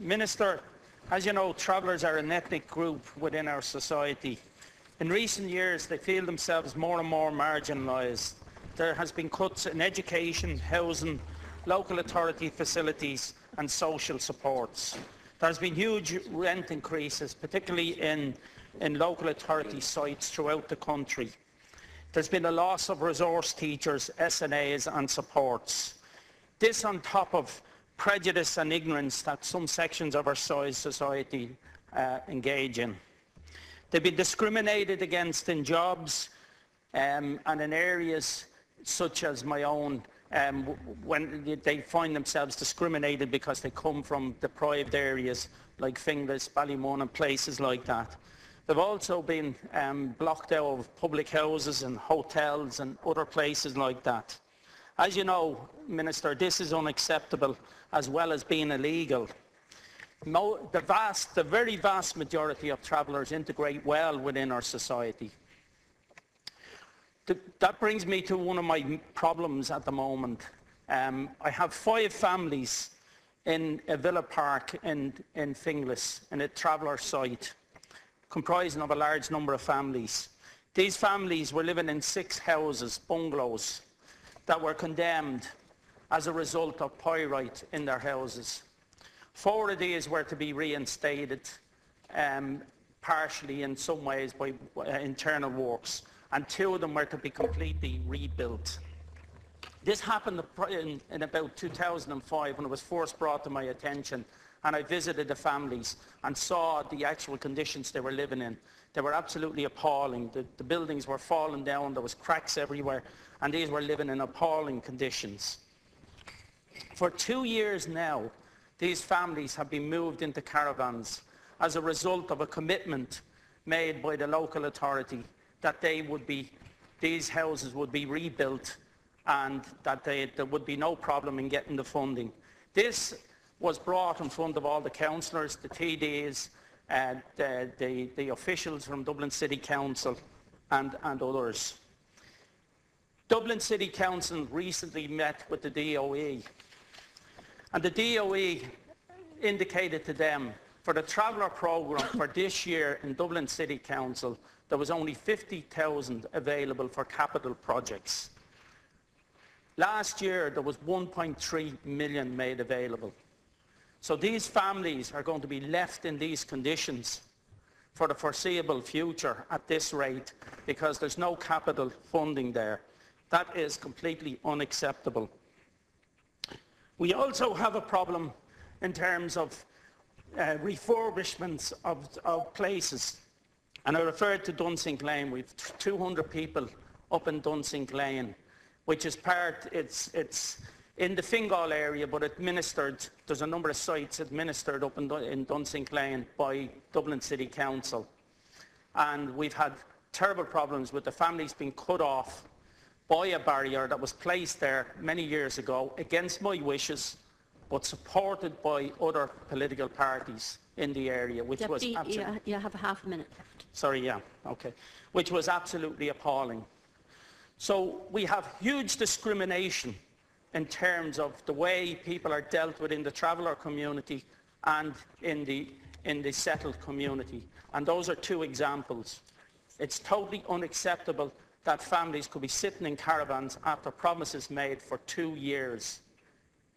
Minister, as you know, travellers are an ethnic group within our society. In recent years, they feel themselves more and more marginalised. There has been cuts in education, housing, local authority facilities and social supports. There has been huge rent increases, particularly in local authority sites throughout the country. There's been a loss of resource teachers, SNAs and supports. This on top of prejudice and ignorance that some sections of our society engage in. They've been discriminated against in jobs and in areas such as my own, when they find themselves discriminated because they come from deprived areas like Finglas, Ballymun and places like that. They've also been blocked out of public houses and hotels and other places like that. As you know, Minister, this is unacceptable as well as being illegal. The very vast majority of travellers integrate well within our society. That brings me to one of my problems at the moment. I have 5 families in a villa park in Finglas, in a traveller site, comprising of a large number of families. These families were living in 6 houses, bungalows, that were condemned as a result of pyrite in their houses. 4 of these were to be reinstated, partially in some ways by internal works, and 2 of them were to be completely rebuilt. This happened in about 2005 when it was first brought to my attention, and I visited the families and saw the actual conditions they were living in. They were absolutely appalling. The buildings were falling down, there was cracks everywhere, and these were living in appalling conditions. For 2 years now, these families have been moved into caravans as a result of a commitment made by the local authority that these houses would be rebuilt and that there would be no problem in getting the funding. This was brought in front of all the councillors, the TDs, the officials from Dublin City Council and others. Dublin City Council recently met with the DOE, and the DOE indicated to them for the traveller programme for this year in Dublin City Council there was only 50,000 available for capital projects. Last year there was 1.3 million made available. So these families are going to be left in these conditions for the foreseeable future at this rate because there's no capital funding there. That is completely unacceptable. We also have a problem in terms of refurbishments of places. And I referred to Dunsink Lane. We've 200 people up in Dunsink Lane, which is it's in the Finglas area, but administered, there's a number of sites administered up in Dunsink Lane by Dublin City Council. And we've had terrible problems with the families being cut off by a barrier that was placed there many years ago against my wishes, but supported by other political parties in the area, which was absolutely... You have half a minute left. Sorry, yeah, okay. Which was absolutely appalling. So we have huge discrimination in terms of the way people are dealt with in the traveller community and in the settled community. And those are 2 examples. It's totally unacceptable that families could be sitting in caravans after promises made for 2 years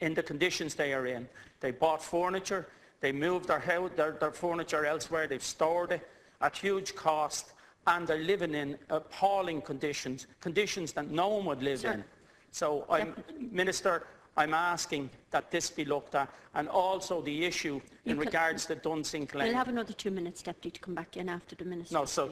in the conditions they are in. They bought furniture, they moved their furniture elsewhere, they've stored it at huge cost, and they're living in appalling conditions, conditions that no one would live in. So, Minister, I'm asking that this be looked at, and also the issue in regards to Dunsink Lane. We'll have another 2 minutes, Deputy, to come back in after the Minister. No,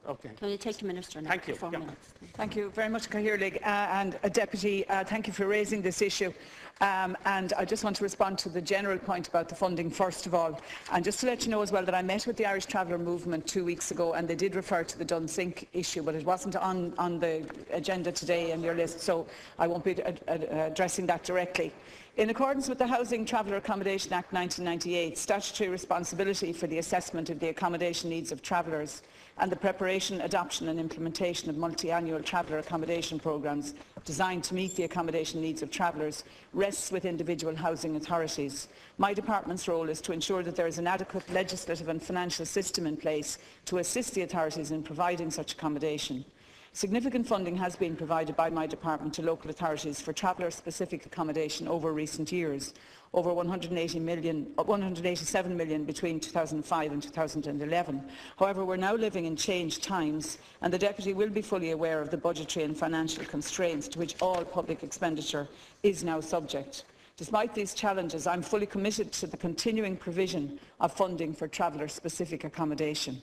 okay. Can you take the Minister now? Thank you. 4 minutes. Thank you very much, Cahill, and Deputy, thank you for raising this issue. And I just want to respond to the general point about the funding first of all. And just to let you know as well that I met with the Irish Traveller Movement 2 weeks ago, and they did refer to the Dunsink issue, but it wasn't on the agenda today on your list, so I won't be addressing that directly. In accordance with the Housing Traveller Accommodation Act 1998, statutory responsibility for the assessment of the accommodation needs of travellers and the preparation, adoption and implementation of multi-annual traveller accommodation programmes designed to meet the accommodation needs of travellers rests with individual housing authorities. My department's role is to ensure that there is an adequate legislative and financial system in place to assist the authorities in providing such accommodation. Significant funding has been provided by my department to local authorities for traveller-specific accommodation over recent years, over 187 million between 2005 and 2011. However, we are now living in changed times, and the Deputy will be fully aware of the budgetary and financial constraints to which all public expenditure is now subject. Despite these challenges, I am fully committed to the continuing provision of funding for traveller-specific accommodation.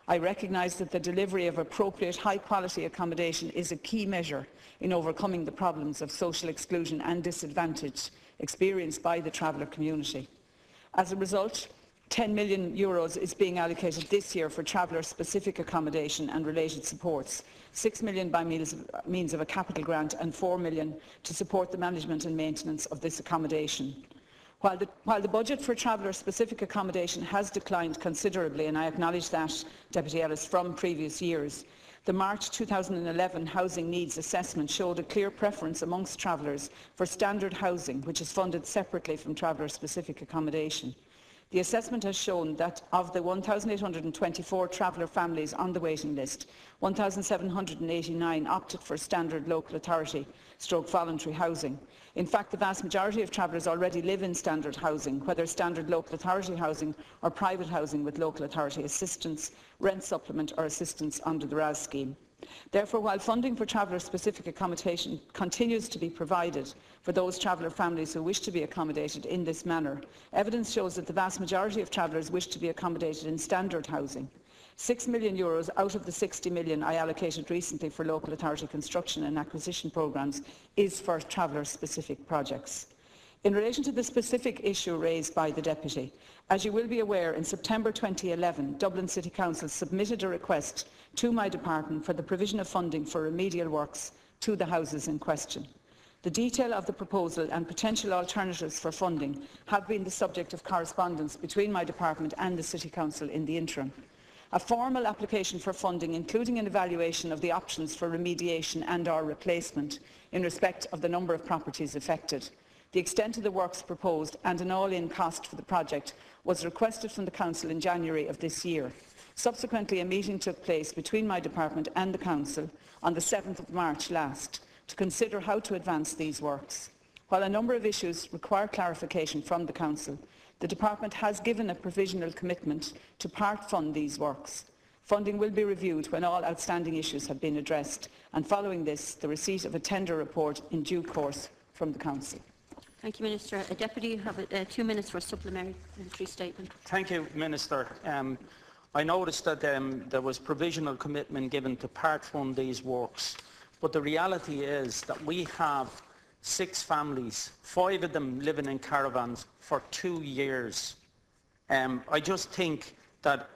I recognise that the delivery of appropriate high-quality accommodation is a key measure in overcoming the problems of social exclusion and disadvantage experienced by the traveller community. As a result, €10 million is being allocated this year for traveller-specific accommodation and related supports, €6 million by means of a capital grant and €4 million to support the management and maintenance of this accommodation. While the budget for traveller-specific accommodation has declined considerably, and I acknowledge that, Deputy Ellis, from previous years, the March 2011 Housing Needs Assessment showed a clear preference amongst travellers for standard housing, which is funded separately from traveller-specific accommodation. The assessment has shown that of the 1,824 traveller families on the waiting list, 1,789 opted for standard local authority / voluntary housing. In fact, the vast majority of travellers already live in standard housing, whether standard local authority housing or private housing with local authority assistance, rent supplement or assistance under the RAS scheme. Therefore, while funding for traveller-specific accommodation continues to be provided for those traveller families who wish to be accommodated in this manner, evidence shows that the vast majority of travellers wish to be accommodated in standard housing. €6 million out of the €60 million I allocated recently for local authority construction and acquisition programmes is for traveller-specific projects. In relation to the specific issue raised by the Deputy, as you will be aware, in September 2011, Dublin City Council submitted a request to my department for the provision of funding for remedial works to the houses in question. The detail of the proposal and potential alternatives for funding have been the subject of correspondence between my department and the City Council in the interim. A formal application for funding, including an evaluation of the options for remediation and/or replacement in respect of the number of properties affected, the extent of the works proposed and an all-in cost for the project was requested from the Council in January of this year. Subsequently, a meeting took place between my department and the Council on the 7th of March last to consider how to advance these works. While a number of issues require clarification from the Council, the Department has given a provisional commitment to part-fund these works. Funding will be reviewed when all outstanding issues have been addressed, and following this, the receipt of a tender report in due course from the Council. Thank you, Minister. Deputy, you have 2 minutes for a supplementary statement. Thank you, Minister. I noticed that there was provisional commitment given to part-fund these works, but the reality is that we have 6 families, 5 of them living in caravans for 2 years. I just think that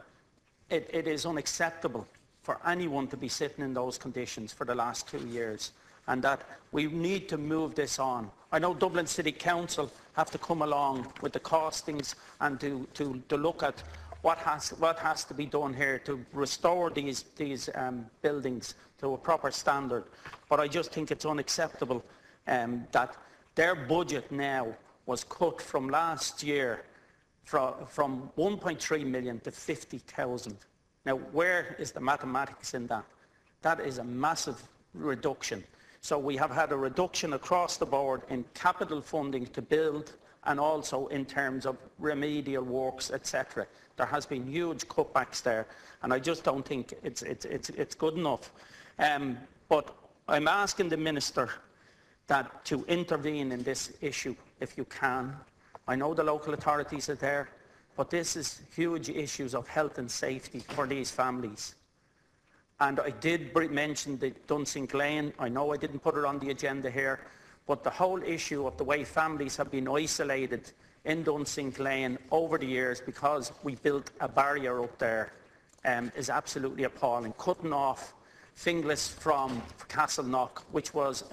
it is unacceptable for anyone to be sitting in those conditions for the last 2 years, and that we need to move this on. I know Dublin City Council have to come along with the costings and to look at what has to be done here to restore these buildings to a proper standard. But I just think it's unacceptable that their budget now was cut from last year from 1.3 million to 50,000. Now, where is the mathematics in that? That is a massive reduction. So we have had a reduction across the board in capital funding to build and also in terms of remedial works, etc. There has been huge cutbacks there, and I just don't think it's good enough. But I'm asking the Minister that to intervene in this issue if you can. I know the local authorities are there, but this is huge issues of health and safety for these families. And I did mention the Dunsink Lane. I know I didn't put it on the agenda here, but the whole issue of the way families have been isolated in Dunsink Lane over the years because we built a barrier up there is absolutely appalling. Cutting off Finglas from Castleknock, which was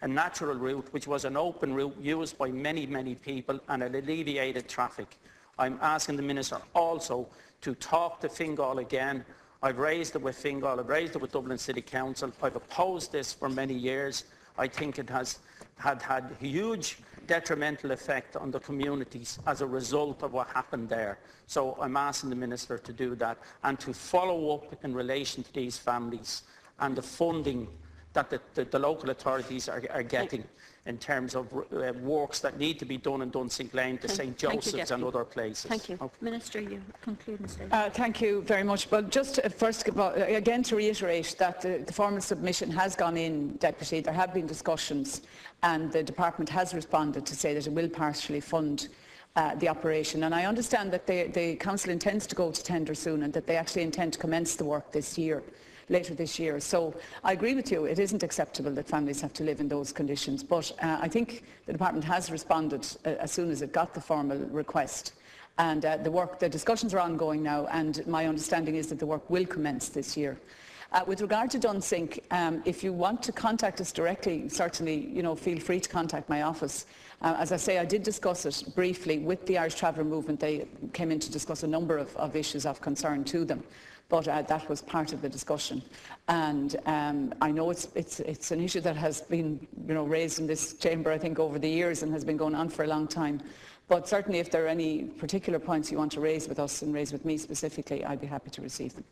a natural route, which was an open route used by many, many people, and it alleviated traffic. I'm asking the Minister also to talk to Fingal again. I've raised it with Fingal, I've raised it with Dublin City Council. I've opposed this for many years. I think it has had huge detrimental effect on the communities as a result of what happened there. So I'm asking the Minister to do that and to follow up in relation to these families and the funding that the local authorities are getting in terms of works that need to be done in Dunsink Lane to St Joseph's and other places. Thank you. Okay. Minister, you conclude statement. Thank you very much. Well, just first of all, again to reiterate that the formal submission has gone in, Deputy. There have been discussions and the Department has responded to say that it will partially fund the operation. And I understand that the Council intends to go to tender soon and that they actually intend to commence the work this year. Later this year. So I agree with you, it isn't acceptable that families have to live in those conditions, but I think the Department has responded as soon as it got the formal request, and the discussions are ongoing now, and my understanding is that the work will commence this year. With regard to Dunsink, if you want to contact us directly, certainly feel free to contact my office. As I say, I did discuss it briefly with the Irish Traveller Movement. They came in to discuss a number of issues of concern to them. But that was part of the discussion, and I know it's an issue that has been raised in this chamber, I think, over the years and has been going on for a long time. But certainly, if there are any particular points you want to raise with us and raise with me specifically, I'd be happy to receive them.